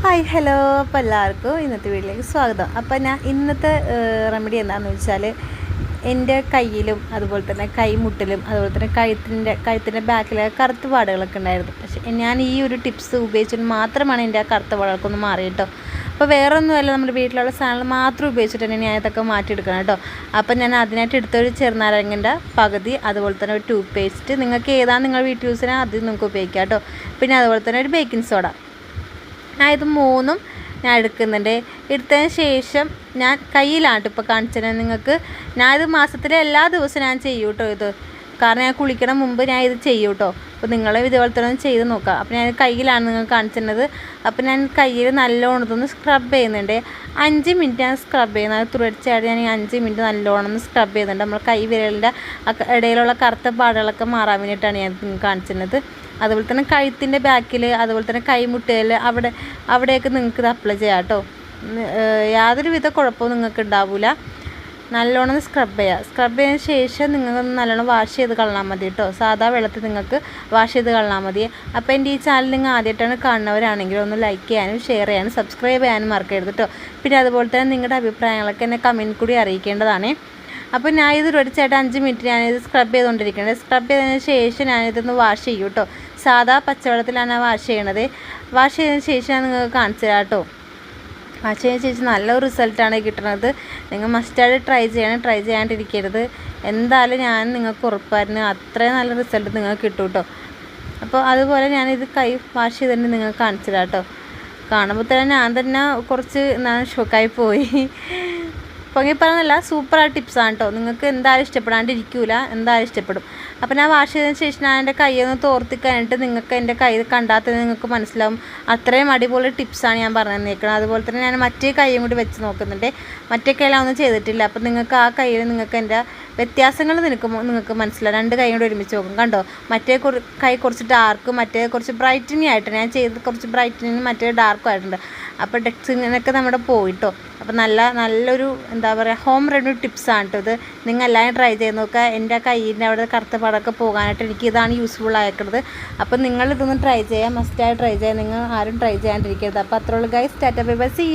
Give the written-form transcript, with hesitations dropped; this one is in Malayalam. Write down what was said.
ഹായ് ഹലോ അപ്പോൾ എല്ലാവർക്കും ഇന്നത്തെ വീട്ടിലേക്ക് സ്വാഗതം. അപ്പോൾ ഞാൻ ഇന്നത്തെ റെമഡി എന്താണെന്ന് വെച്ചാൽ എൻ്റെ കയ്യിലും അതുപോലെ തന്നെ കൈമുട്ടിലും അതുപോലെ തന്നെ കഴുത്തിൻ്റെ ബാക്കിൽ കറുത്ത പാടുകളൊക്കെ ഉണ്ടായിരുന്നു. പക്ഷേ ഞാൻ ഈ ഒരു ടിപ്സ് ഉപയോഗിച്ചിട്ട് മാത്രമാണ് എൻ്റെ ആ കറുത്ത പാടുകൾക്കൊന്ന് മാറി കേട്ടോ. അപ്പോൾ വേറെ ഒന്നുമല്ല, നമ്മുടെ വീട്ടിലുള്ള സാധനങ്ങൾ മാത്രം ഉപയോഗിച്ചിട്ട് തന്നെ ഞാൻ ഇതൊക്കെ മാറ്റിയെടുക്കണം കേട്ടോ. അപ്പം ഞാൻ അതിനായിട്ട് എടുത്തൊരു ചെറുനാരങ്ങൻ്റെ പകുതി, അതുപോലെ തന്നെ ഒരു ടൂത്ത് പേസ്റ്റ്, നിങ്ങൾക്ക് ഏതാണ് നിങ്ങൾ വീട്ടിൽ യൂസ് ചെയ്യുന്നത് അത് നിങ്ങൾക്ക് ഉപയോഗിക്കാം കേട്ടോ. പിന്നെ അതുപോലെ തന്നെ ഒരു ബേക്കിംഗ് സോഡ. ഞാൻ ഇത് മൂന്നും ഞാൻ എടുക്കുന്നുണ്ട്. എടുത്തതിന് ശേഷം ഞാൻ കയ്യിലാണ് ഇപ്പോൾ കാണിച്ചത് നിങ്ങൾക്ക്. ഞാനിത് മാസത്തിലെ എല്ലാ ദിവസവും ഞാൻ ചെയ്യും കേട്ടോ ഇത്. കാരണം ഞാൻ കുളിക്കണ മുമ്പ് ഞാൻ ഇത് ചെയ്യും കേട്ടോ. അപ്പോൾ നിങ്ങൾ ഇതുപോലെ തന്നെ ഒന്ന് ചെയ്ത് നോക്കാം. അപ്പോൾ ഞാൻ കയ്യിലാണ് നിങ്ങൾക്ക് കാണിച്ചിരുന്നത്. അപ്പോൾ ഞാൻ കയ്യിൽ നല്ലോണം ഇതൊന്ന് സ്ക്രബ് ചെയ്യുന്നുണ്ട്. 5 മിനിറ്റ് ഞാൻ സ്ക്രബ് ചെയ്യുന്നത്. അത് തുടർച്ചയായിട്ട് ഞാൻ 5 മിനിറ്റ് നല്ലോണം ഒന്ന് സ്ക്രബ് ചെയ്യുന്നുണ്ട്. നമ്മൾ കൈ വിരലിൻ്റെ ഇടയിലുള്ള കറുത്ത പാടുകളൊക്കെ മാറാൻ വേണ്ടിയിട്ടാണ് ഞാൻ കാണിച്ചിരുന്നത്. അതുപോലെ തന്നെ കഴുത്തിൻ്റെ ബാക്കിൽ, അതുപോലെ തന്നെ കൈമുട്ടയിൽ അവിടെയൊക്കെ നിങ്ങൾക്ക് ഇത് അപ്ലൈ ചെയ്യാം കേട്ടോ. യാതൊരുവിധ കുഴപ്പവും നിങ്ങൾക്ക് ഉണ്ടാവില്ല. നല്ലോണം സ്ക്രബ് ചെയ്യുക. സ്ക്രബ് ചെയ്തതിന് ശേഷം നിങ്ങൾക്കൊന്ന് നല്ലോണം വാഷ് ചെയ്ത് കളഞ്ഞാൽ മതി കേട്ടോ. സാധാ വെള്ളത്തിൽ നിങ്ങൾക്ക് വാഷ് ചെയ്ത് കളഞ്ഞാൽ മതി. അപ്പോൾ എൻ്റെ ഈ ചാനൽ നിങ്ങൾ ആദ്യമായിട്ടാണ് കാണുന്നവരാണെങ്കിൽ ഒന്ന് ലൈക്ക് ചെയ്യാനും ഷെയർ ചെയ്യാനും സബ്സ്ക്രൈബ് ചെയ്യാനും മറക്കരുത് കേട്ടോ. പിന്നെ അതുപോലെ തന്നെ നിങ്ങളുടെ അഭിപ്രായങ്ങളൊക്കെ എന്നെ കമൻറ്റ് കൂടി അറിയിക്കേണ്ടതാണ്. അപ്പോൾ ഞാൻ ഇത് തുടർച്ചയായിട്ട് 5 മിനിറ്റ് ഞാനിത് സ്ക്രബ് ചെയ്തുകൊണ്ടിരിക്കുന്നത്. സ്ക്രബ് ചെയ്തതിന് ശേഷം ഞാനിതൊന്ന് വാഷ് ചെയ്യും കേട്ടോ. സാധാ പച്ചവെള്ളത്തിലാണ് ഞാൻ വാഷ് ചെയ്യണത്. വാഷ് ചെയ്തതിന് ശേഷം ഞാൻ നിങ്ങൾക്ക് കാണിച്ചു തരാം കേട്ടോ. വാഷ് ചെയ്തതിന് ശേഷം നല്ലൊരു റിസൾട്ടാണ് കിട്ടുന്നത്. നിങ്ങൾ മസ്റ്റായിട്ട് ട്രൈ ചെയ്യണം. ട്രൈ ചെയ്യാണ്ടിരിക്കരുത്. എന്തായാലും ഞാൻ നിങ്ങൾക്ക് ഉറപ്പായിരുന്നു അത്രയും നല്ല റിസൾട്ട് നിങ്ങൾക്ക് കിട്ടും കേട്ടോ. അപ്പോൾ അതുപോലെ ഞാനിത് കൈ വാഷ് ചെയ്തിട്ട് നിങ്ങൾക്ക് കാണിച്ചു തരാം കേട്ടോ. കാണുമ്പോൾ തന്നെ ഞാൻ തന്നെ കുറച്ച് ഷോക്കായി പോയി. പൊങ്ങി പറഞ്ഞല്ല, സൂപ്പറായ ടിപ്സാണ് കേട്ടോ. നിങ്ങൾക്ക് എന്തായാലും ഇഷ്ടപ്പെടാണ്ടിരിക്കില്ല, എന്തായാലും ഇഷ്ടപ്പെടും. അപ്പോൾ ഞാൻ വാഷ് ചെയ്തതിന് ശേഷം ഞാൻ എൻ്റെ കൈയൊന്ന് തോർത്തി കഴിഞ്ഞിട്ട് നിങ്ങൾക്ക് എൻ്റെ കൈ കണ്ടാൽ തന്നെ നിങ്ങൾക്ക് മനസ്സിലാവും. അത്രയും അടിപൊളി ടിപ്സാണ് ഞാൻ പറഞ്ഞു തന്നേക്കുന്നത്. അതുപോലെ തന്നെ ഞാൻ മറ്റേ കൈയും കൂടി വെച്ച് നോക്കുന്നുണ്ട്. മറ്റേ കൈയിലാണ് ഒന്നും ചെയ്തിട്ടില്ല. അപ്പോൾ നിങ്ങൾക്ക് ആ കൈയിൽ നിങ്ങൾക്ക് എൻ്റെ വ്യത്യാസങ്ങൾ നിങ്ങൾക്ക് മനസ്സിലാവും. 2 കൈ കൂടി ഒരുമിച്ച് നോക്കും. കണ്ടോ, മറ്റേ കൈ കുറച്ച് ഡാർക്കും മറ്റേ കുറച്ച് ബ്രൈറ്റനിങ് ആയിട്ടുണ്ട്. ഞാൻ ചെയ്തത് കുറച്ച് ബ്രൈറ്റനിങ് മറ്റേ ഡാർക്കും ആയിട്ടുണ്ട്. അപ്പോൾ ഡെക്സിനൊക്കെ നമ്മുടെ പോയിട്ടോ. അപ്പോൾ നല്ലൊരു എന്താ പറയുക, ഹോം റെമഡി ടിപ്സാണ് കേട്ടോ ഇത്. നിങ്ങൾ എല്ലാവരും ട്രൈ ചെയ്ത് നോക്കുക. എൻ്റെ കയ്യിൻ്റെ അവിടെ കറുത്ത പാടൊക്കെ പോകാനായിട്ട് എനിക്ക് ഇതാണ് യൂസ്ഫുൾ ആയിരിക്കുന്നത്. അപ്പോൾ നിങ്ങളിതൊന്ന് ട്രൈ ചെയ്യാം, മസ്റ്റായി ട്രൈ ചെയ്യാം. നിങ്ങൾ ആരും ട്രൈ ചെയ്യാണ്ടിരിക്കരുത്. അപ്പോൾ അത്രയുള്ളൂ guys. Tata bye bye, see U.